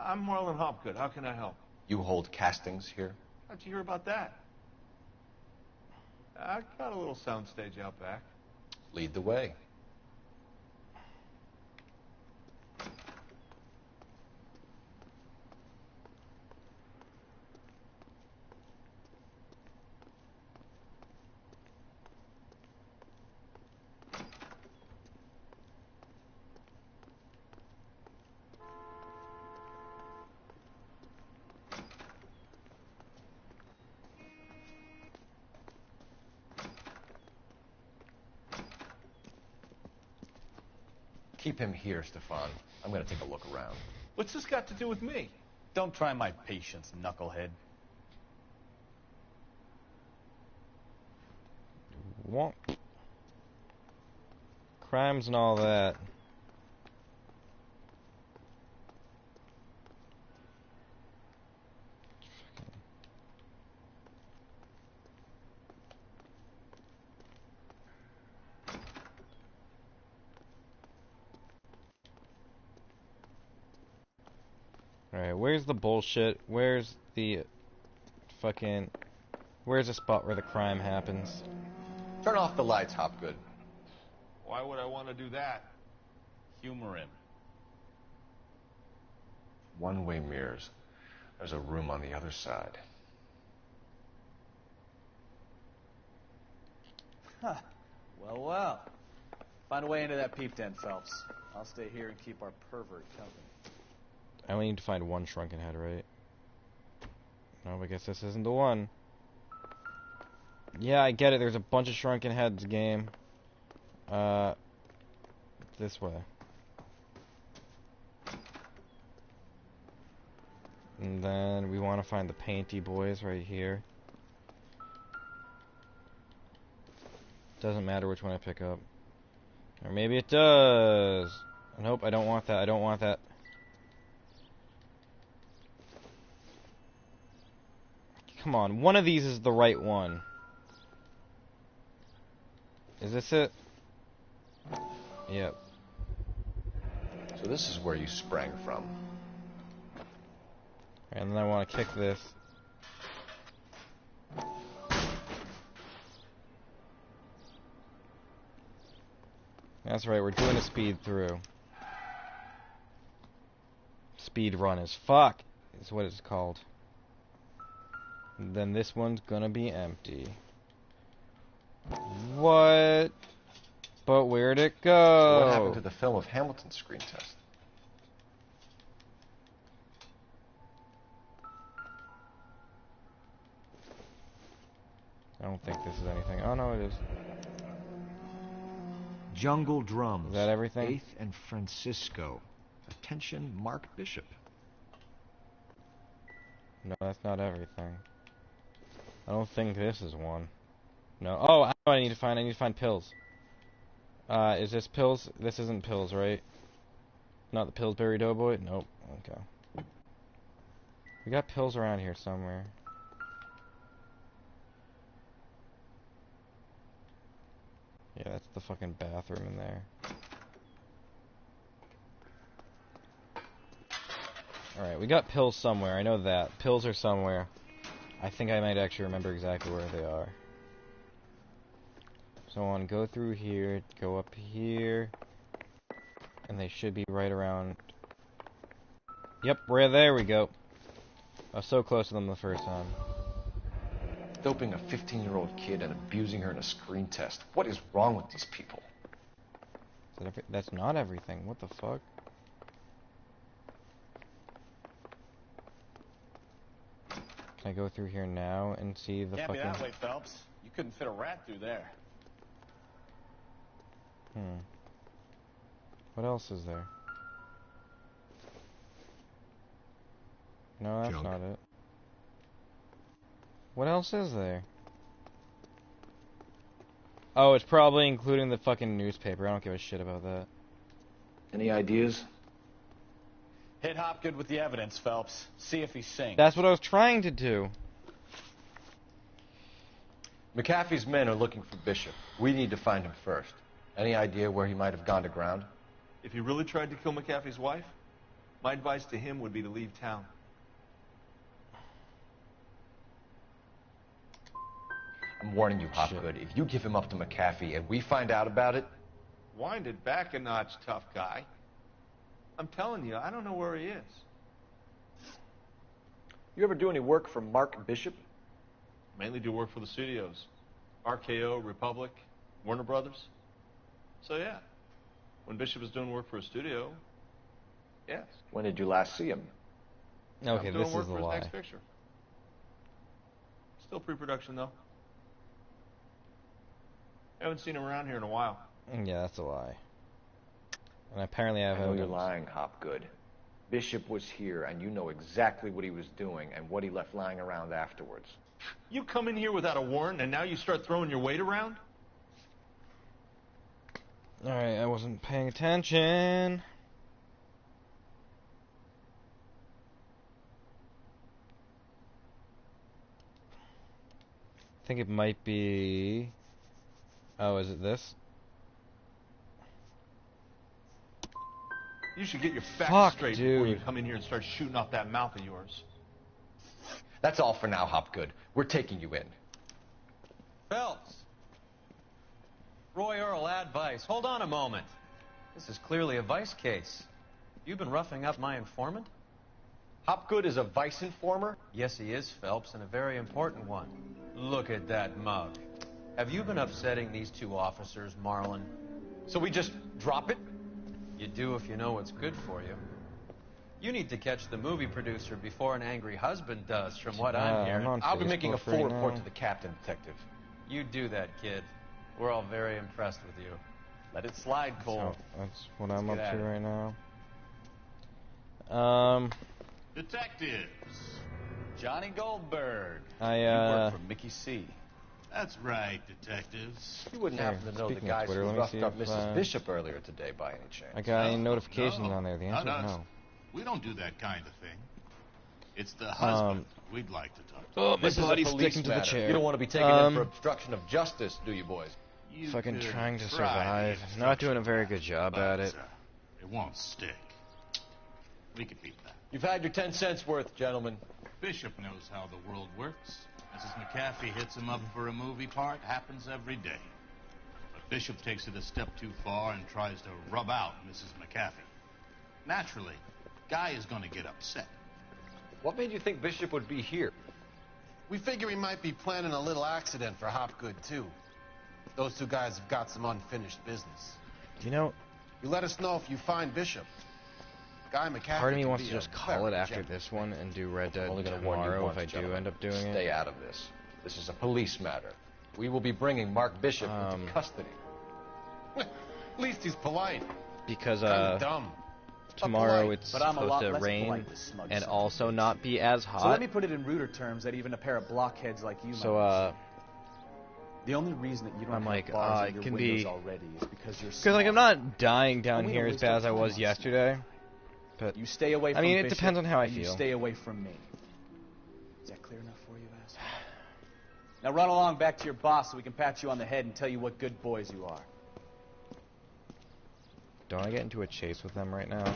I'm Marlon Hopgood. How can I help? You hold castings here? How'd you hear about that? I got a little soundstage out back. Lead the way. Keep him here, Stefan. I'm going to take a look around. What's this got to do with me? Don't try my patience, knucklehead. Wonk. Crimes and all that. Alright, where's the bullshit? Where's the fucking... Where's the spot where the crime happens? Turn off the lights, Hopgood. Why would I want to do that? Humor him. One-way mirrors. There's a room on the other side. Huh. Well, well. Find a way into that peep den, Phelps. I'll stay here and keep our pervert company. I only need to find one shrunken head, right? No, I guess this isn't the one. Yeah, I get it. There's a bunch of shrunken heads game. This way. And then we want to find the painty boys right here. Doesn't matter which one I pick up. Or maybe it does. Nope, I don't want that. I don't want that. Come on, one of these is the right one. Is this it? Yep. So this is where you sprang from. And then I want to kick this. That's right, we're doing a speed through. Speed run as fuck is what it's called. And then this one's gonna be empty. What? But where'd it So go? what happened to the film of Hamilton's screen test? I don't think this is anything. Oh, no, it is. Jungle Drums. Is that everything? 8th and Francisco. Attention, Mark Bishop. No, that's not everything. I don't think this is one. No. Oh, I know what I need to find. I need to find pills. Is this pills? This isn't pills, right? Not the Pillsbury Doughboy? Nope. Okay. We got pills around here somewhere. Yeah, that's the fucking bathroom in there. Alright, we got pills somewhere. I know that. Pills are somewhere. I think I might actually remember exactly where they are. So I want to go through here, go up here, and they should be right around... Yep, there we go. I was so close to them the first time. Doping a 15-year-old kid and abusing her in a screen test. What is wrong with these people? That's not everything. What the fuck? Can I go through here now and see the Can't fucking... be that way, Phelps. You couldn't fit a rat through there. What else is there? No, that's Junk. not it. What else is there? Oh, it's probably including the fucking newspaper. I don't give a shit about that. Any ideas? Hit Hopgood with the evidence, Phelps. See if he sings. That's what I was trying to do. McAfee's men are looking for Bishop. We need to find him first. Any idea where he might have gone to ground? If he really tried to kill McAfee's wife, my advice to him would be to leave town. I'm warning you, Hopgood. If you give him up to McAfee and we find out about it... Wind it back a notch, tough guy. I'm telling you, I don't know where he is. You ever do any work for Mark Bishop? Mainly do work for the studios. RKO, Republic, Warner Brothers. So yeah, when Bishop is doing work for a studio, yes. When did you last see him? Okay, I'm doing this work is the for his lie. next picture. Still pre-production though. Haven't seen him around here in a while. Yeah, that's a lie. And apparently I have I know you're evidence. lying, Hopgood. Bishop was here, and you know exactly what he was doing and what he left lying around afterwards. You come in here without a warrant, and now you start throwing your weight around? Alright, I wasn't paying attention. I think it might be... Oh, is it this? You should get your facts Fuck, straight before you dude. come in here and start shooting off that mouth of yours. That's all for now, Hopgood. We're taking you in. Phelps. Roy Earl, advice. Hold on a moment. This is clearly a vice case. You've been roughing up my informant? Hopgood is a vice informer? Yes, he is, Phelps, and a very important one. Look at that mug. Have you been upsetting these two officers, Marlin? So we just drop it? You do if you know what's good for you. You need to catch the movie producer before an angry husband does, from what I'm hearing. on I'll be making a Facebook full right report now. to the captain, detective. You do that, kid. We're all very impressed with you. Let it slide, Cole. So, that's what I'm Let's up get to at right now. Detectives. Johnny Goldberg. You work for Mickey C. That's right, detectives. You wouldn't Here, happen to know the speaking of guys Twitter, who let me roughed see up if, Mrs. Bishop earlier today, by any chance? I got any No, notifications no. on there? The answer is No, no. We don't do that kind of thing. It's the husband we'd like to talk to. Oh, my This is a body's police sticking to the matter. chair. You don't want to be taken in for obstruction of justice, do you, boys? You Fucking could trying to try survive. the Not doing a very good job but, at it. It won't stick. We can beat that. You've had your 10 cents worth, gentlemen. Bishop knows how the world works. Mrs. McAfee hits him up for a movie part. Happens every day. But Bishop takes it a step too far and tries to rub out Mrs. McAfee. Naturally, Guy is going to get upset. What made you think Bishop would be here? We figure he might be planning a little accident for Hopgood, too. Those two guys have got some unfinished business. You know, You let us know if you find Bishop. Guy McCaffrey. part of me can wants be to a just call very it after gentle- this one and do Red Dead I'm only going to warn you tomorrow once, if I do gentlemen. end up doing it. Stay out of this. This is a police matter. We will be bringing Mark Bishop into custody. At least he's polite. Because, Kinda dumb. tomorrow polite, it's but I'm a supposed lot to less rain polite this smug and son. also not be as hot. So let me put it in ruder terms that even a pair of blockheads like you So, might the only reason that you don't I'm have like, bars it in your can windows be... already is because you're Because, like, I'm not dying down And we here don't as waste our bad as I time was on yesterday. But, You stay away from I mean, it Bishop, depends on how I and you feel. stay away from me. Is that clear enough for you, asshole? Now run along back to your boss so we can pat you on the head and tell you what good boys you are. Don't I get into a chase with them right now?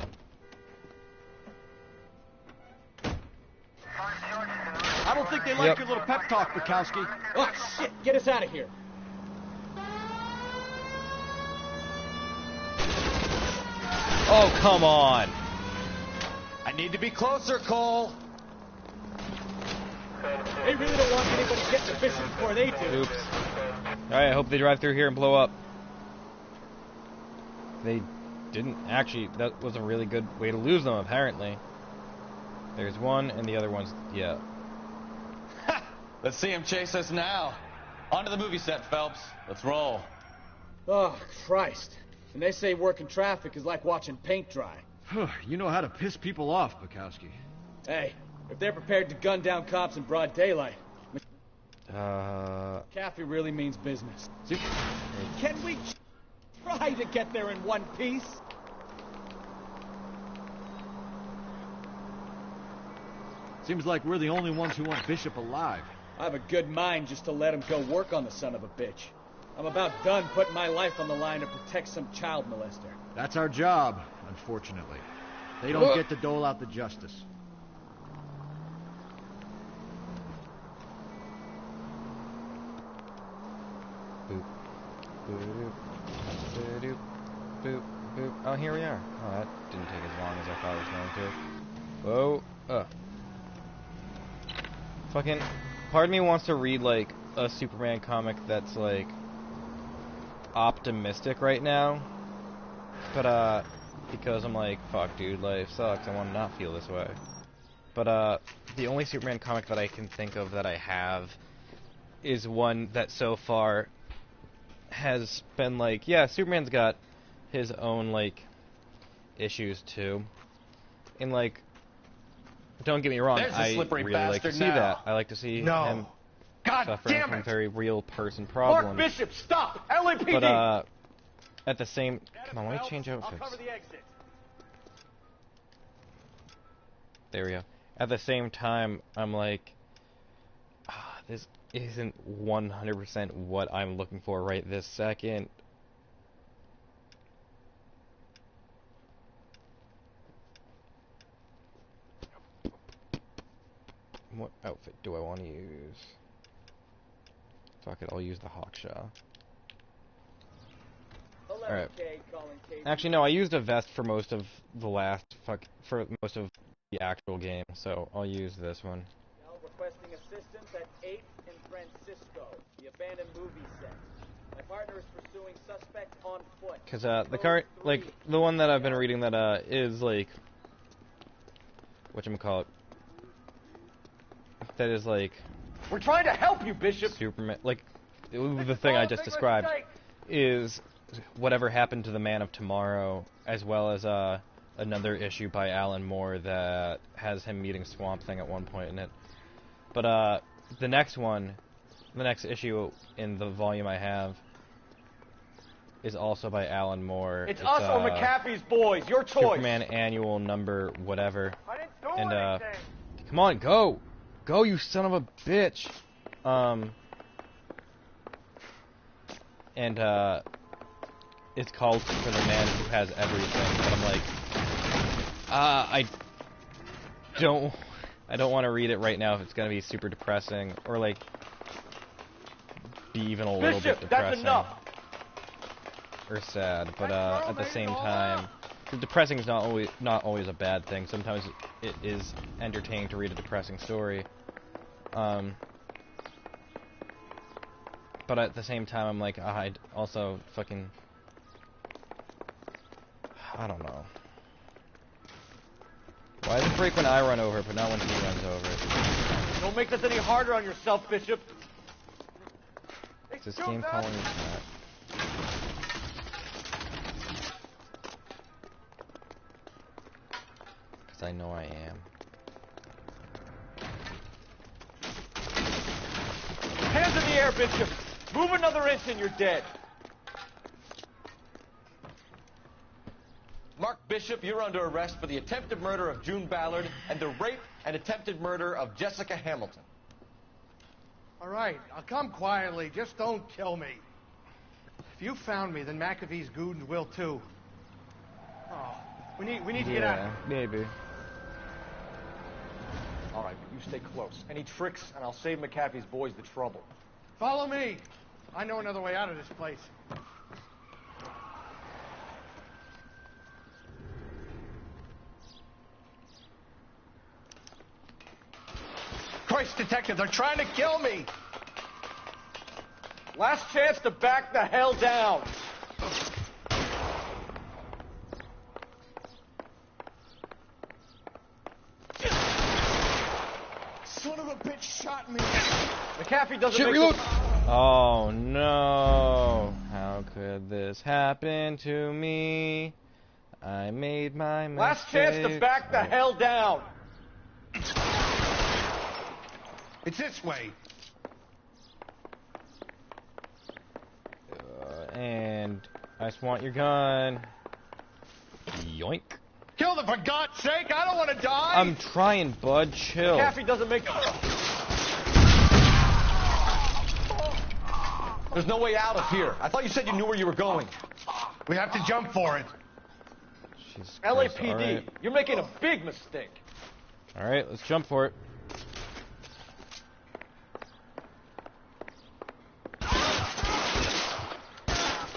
I don't think they like your little pep talk, Bukowski. Oh, shit! Get us out of here! Oh, come on! I need to be closer, Cole. They really don't want anybody to get to Bishop before they do. Oops. Alright, I hope they drive through here and blow up. They didn't. Actually, that was a really good way to lose them, apparently. There's one, and the other one's... yeah. Let's see him chase us now. Onto the movie set, Phelps. Let's roll. Oh, Christ. And they say working traffic is like watching paint dry. You know how to piss people off, Bukowski. Hey, if they're prepared to gun down cops in broad daylight, Uh... Caffey really means business. Can we try to get there in one piece? Seems like we're the only ones who want Bishop alive. I have a good mind just to let him go work on the son of a bitch. I'm about done putting my life on the line to protect some child molester. That's our job, unfortunately. They don't get to dole out the justice. Boop. Boop. Boop. Boop. Boop. Oh, here we are. Oh, that didn't take as long as I thought it was going to. Whoa. Fucking... part of me wants to read, like, a Superman comic that's, like, optimistic right now. But, because I'm like, fuck, dude, life sucks. I want to not feel this way. But, the only Superman comic that I can think of that I have is one that so far has been like, yeah, Superman's got his own, like, issues, too. And, like, don't get me wrong, I really like to see that. I like to see him suffering from very real person problems. Mark Bishop, stop! LAPD! But, at the same... come on, let me change outfits. I'll cover the exit. There we go. At the same time, I'm like, this isn't 100% what I'm looking for right this second. What outfit do I want to use? Fuck it, I'll use the Hawkshaw. Alright. Actually, no, I used a vest for most of the for most of the actual game, so I'll use this one. Requesting assistance at 8th and Francisco, the abandoned movie set. My partner is pursuing suspect on foot. Because, the current, like, the one that I've been reading that, is, like, whatchamacallit, that is, like... we're trying to help you, Bishop! Superman, like, the thing I just described is whatever happened to the Man of Tomorrow, as well as, another issue by Alan Moore that has him meeting Swamp Thing at one point in it. But, the next one, the next issue in the volume I have, is also by Alan Moore. It's us or McAfee's boys, your choice! Superman Annual number whatever. And, come on, go! Go, you son of a bitch! And, it's called For the Man Who Has Everything, but I'm like, I don't want to read it right now if it's going to be super depressing, or, like, be even a little bit depressing. That's enough. Or sad, but, at the same time, depressing is not always a bad thing. Sometimes it is entertaining to read a depressing story. But but at the same time, I'm like, I'd also fucking... I don't know. Why is it break when I run over it, but not when he runs over it? Don't make this any harder on yourself, Bishop. Is this game calling me that? Because I know I am. Hands in the air, Bishop. Move another inch and you're dead. Mark Bishop, you're under arrest for the attempted murder of June Ballard and the rape and attempted murder of Jessica Hamilton. All right, I'll come quietly. Just don't kill me. If you found me, then McAfee's goons will too. Oh, we need to get out. Yeah, maybe. All right, but you stay close. Any tricks, and I'll save McAfee's boys the trouble. Follow me. I know another way out of this place. Christ, Detective, they're trying to kill me. Last chance to back the hell down. Son of a bitch shot me. McAfee doesn't make the... Oh no. How could this happen to me? I made my mistake. Last chance to back the hell down. It's this way. And I just want your gun. Yoink. Kill them, for God's sake! I don't want to die! I'm trying, bud. Chill. McAfee doesn't make... There's no way out of here. I thought you said you knew where you were going. We have to jump for it. Jesus LAPD, Christ. All right. you're making a big mistake. All right, let's jump for it.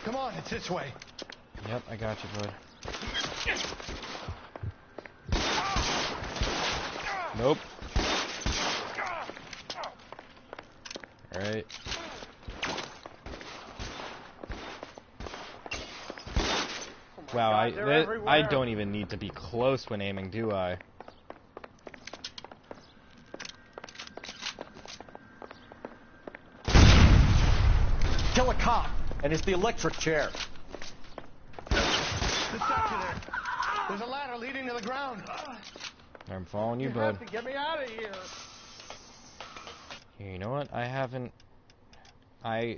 Come on, it's this way. Yep, I got you, bud. Nope. All right. Wow, I don't even need to be close when aiming, do I? Kill a cop, and it's the electric chair. There's a ladder leading to the ground. I'm following you, You bud. have to get me out of here. You know what? I haven't... I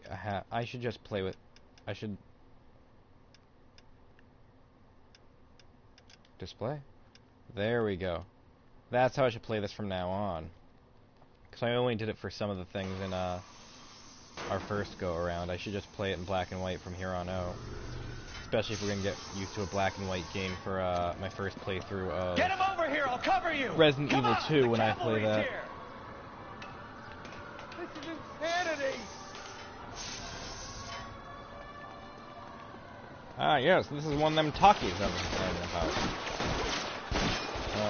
should just play with... I should... Display? There we go. That's how I should play this from now on. Because I only did it for some of the things in our first go-around. I should just play it in black and white from here on out. Especially if we're going to get used to a black and white game for my first playthrough of... Get him over here, I'll cover you! Resident Evil 2 when I play that. Here. This is insanity! Ah, yes, this is one of them talkies I was talking about.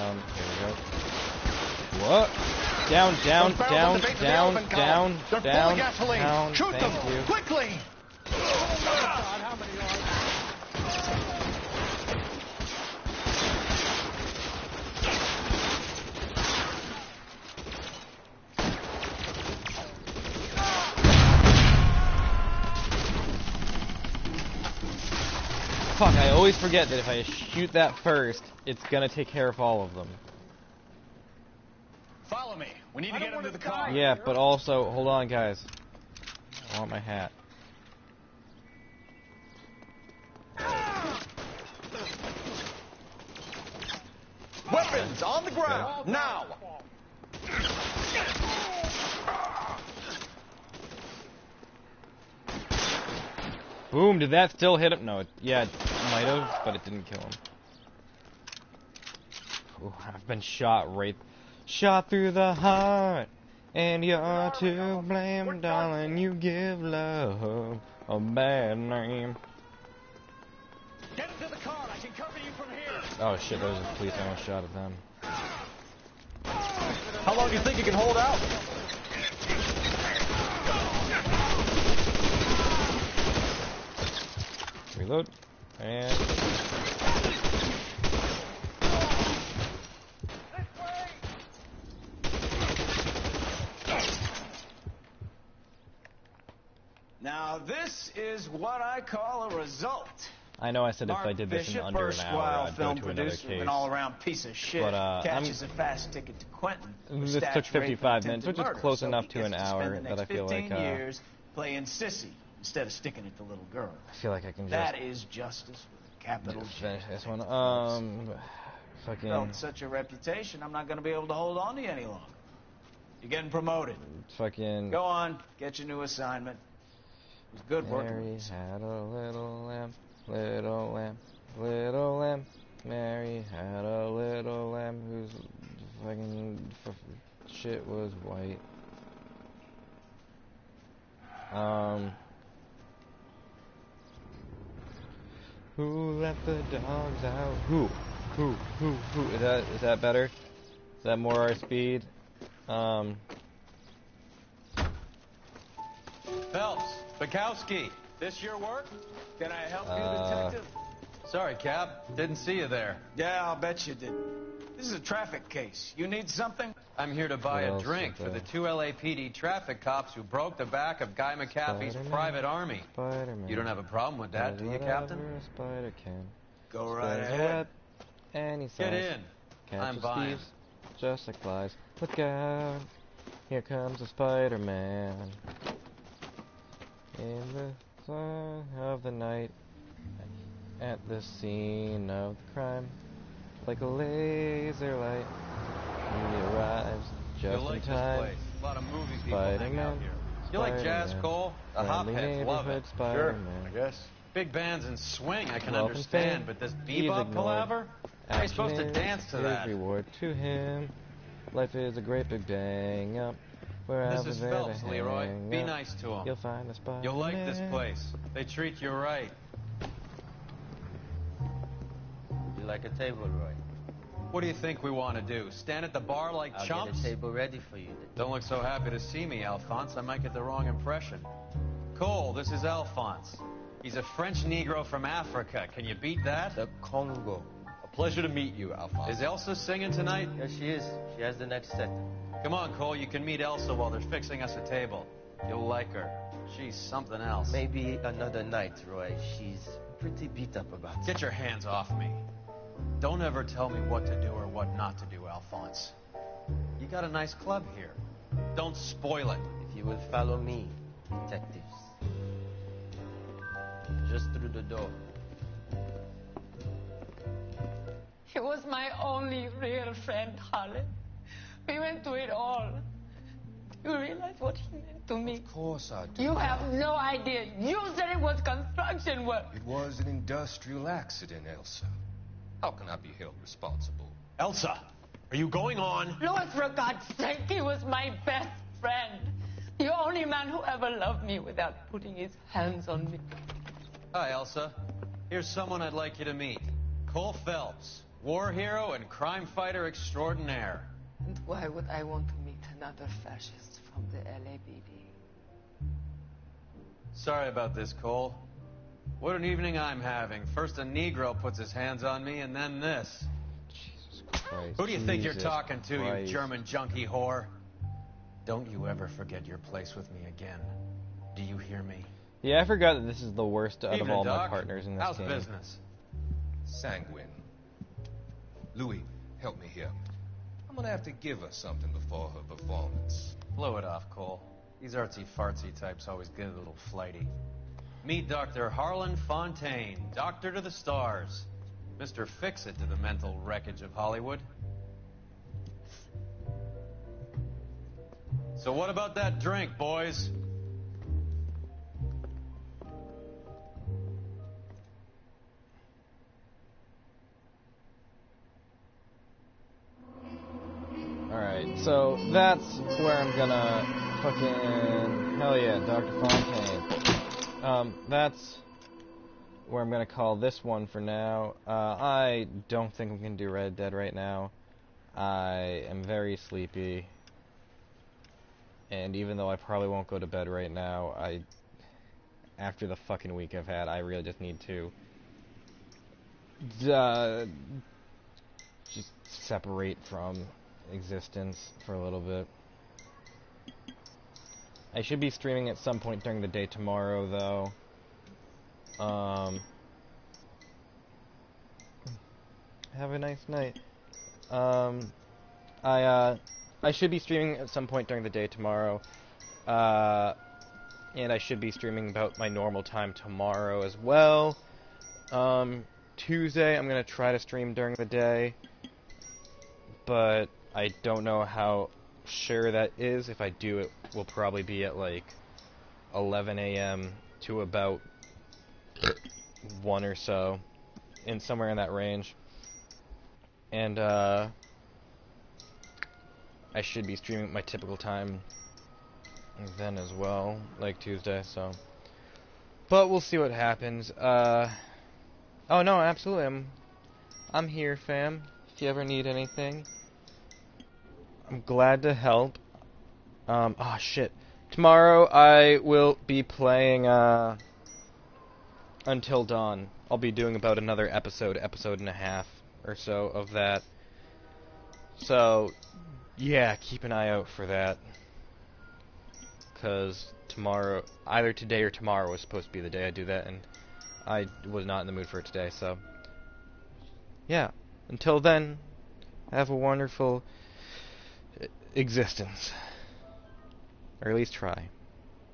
Here we go. What? Down, down, down, down, down, down, down. Shoot them Thank you. quickly! Oh my God, how many are there? Fuck, I always forget that if I shoot that first, it's gonna take care of all of them. Follow me. We need to get into the car. Yeah, but also, hold on, guys. I want my hat. Weapons on the ground, now! Boom, did that still hit him? No, yeah, it might have, but it didn't kill him. Ooh, I've been shot through the heart, and you're to blame, darling, you give love a bad name. Get into the car, I can cover you from here! Oh shit, those are the police, I almost shot at them. How long do you think you can hold out? Reload. And... Now, this is what I call a result. I know I said if I Mark did this in Bishop, under an hour, erstwhile I'd go film to another producer, case. an all-around piece of shit, But, catches a fast ticket to Quentin. This took 55 minutes, which is close enough to an hour that I feel like, 15 years playing sissy instead of sticking it to little girls. I feel like I can just... That is justice with a capital J. Finish this one. Fucking... Built such a reputation, I'm not going to be able to hold on to you any longer. You're getting promoted. Fucking... Go on, get your new assignment. It was good working Mary with you. had a little lamb, little lamb, little lamb. Mary had a little lamb whose fucking shit was white. Who let the dogs out? Who? Is that better? Is that more our speed? Phelps, Bukowski, this your work? Can I help you, detective? Sorry, Cap. Didn't see you there. Yeah, I'll bet you did. This is a traffic case. You need something? I'm here to buy a drink for the 2 LAPD traffic cops who broke the back of Guy McAfee's private army. Spider-Man. You don't have a problem with that, do you, Captain? A spider can. Go right Spider's ahead. web, any size. Get in. Catches I'm buying. thieves, just like flies. Look out. Here comes a Spider-Man. In the sun of the night, at the scene of the crime, like a laser light, he arrives just You'll like in time. this place. A lot of movie people hang out Spider-Man, here. You like jazz, Spider-Man, Cole? The friendly hopheads love it. neighborhood Spider-Man. I guess. Big bands and swing, I can Welcome understand, fame, but this he's bebop ignored. palaver? How are you supposed to Action dance to is that? reward to him. Life is a great big bang up. Wherever This is there Phelps, they Leroy. hang Be up, nice to him. You'll find a spot. You'll like this place. They treat you right. You like a table, Roy? What do you think we want to do? Stand at the bar like I'll chumps? get a table ready for you. Then. Don't look so happy to see me, Alphonse. I might get the wrong impression. Cole, this is Alphonse. He's a French Negro from Africa. Can you beat that? The Congo. A pleasure to meet you, Alphonse. Is Elsa singing tonight? Yes, she is. She has the next set. Come on, Cole. You can meet Elsa while they're fixing us a table. You'll like her. She's something else. Maybe another night, Roy. She's pretty beat up about Get your hands off me. Don't ever tell me what to do or what not to do, Alphonse. You got a nice club here. Don't spoil it. If you will follow me, detectives. Just through the door. He was my only real friend, Harlan. We went through it all. Do you realize what he meant to me? Of course I do. You have no idea. You said it was construction work. It was an industrial accident, Elsa. How can I be held responsible? Elsa, are you going on? Louis, for God's sake, he was my best friend. The only man who ever loved me without putting his hands on me. Hi, Elsa. Here's someone I'd like you to meet. Cole Phelps, war hero and crime fighter extraordinaire. And why would I want to meet another fascist from the LAPD? Sorry about this, Cole. What an evening I'm having. First a Negro puts his hands on me, and then this. Jesus Christ. Who do you think you're Jesus talking to, Christ. you German junkie whore? Don't you ever forget your place with me again. Do you hear me? Yeah, I forgot that this is the worst out of Evening, all my Doc. partners in this How's game. business? Sanguine. Louis, help me here. I'm gonna have to give her something before her performance. Blow it off, Cole. These artsy-fartsy types always get a little flighty. Meet Dr. Harlan Fontaine, doctor to the stars. Mr. Fix-It to the mental wreckage of Hollywood. So what about that drink, boys? Alright, so that's where I'm gonna fucking... Hell yeah, Dr. Fontaine. That's where I'm gonna call this one for now. I don't think we can do Red Dead right now. I am very sleepy. And even though I probably won't go to bed right now, after the fucking week I've had, I really just need to just separate from existence for a little bit. I should be streaming at some point during the day tomorrow, though. Have a nice night. I should be streaming at some point during the day tomorrow. And I should be streaming about my normal time tomorrow as well. Tuesday, I'm gonna try to stream during the day, but I don't know how sure that is. If I do, it will probably be at like 11 a.m. to about 1 or so, somewhere in that range. And I should be streaming at my typical time then as well, like Tuesday. So, but we'll see what happens. Oh no, absolutely. I'm here, fam. If you ever need anything, I'm glad to help. Oh shit. Tomorrow I will be playing Until Dawn. I'll be doing about another episode and a half or so of that. So, yeah, keep an eye out for that. 'Cause tomorrow, either today or tomorrow was supposed to be the day I do that, and I was not in the mood for it today, so yeah. Until then, have a wonderful existence. Or at least try.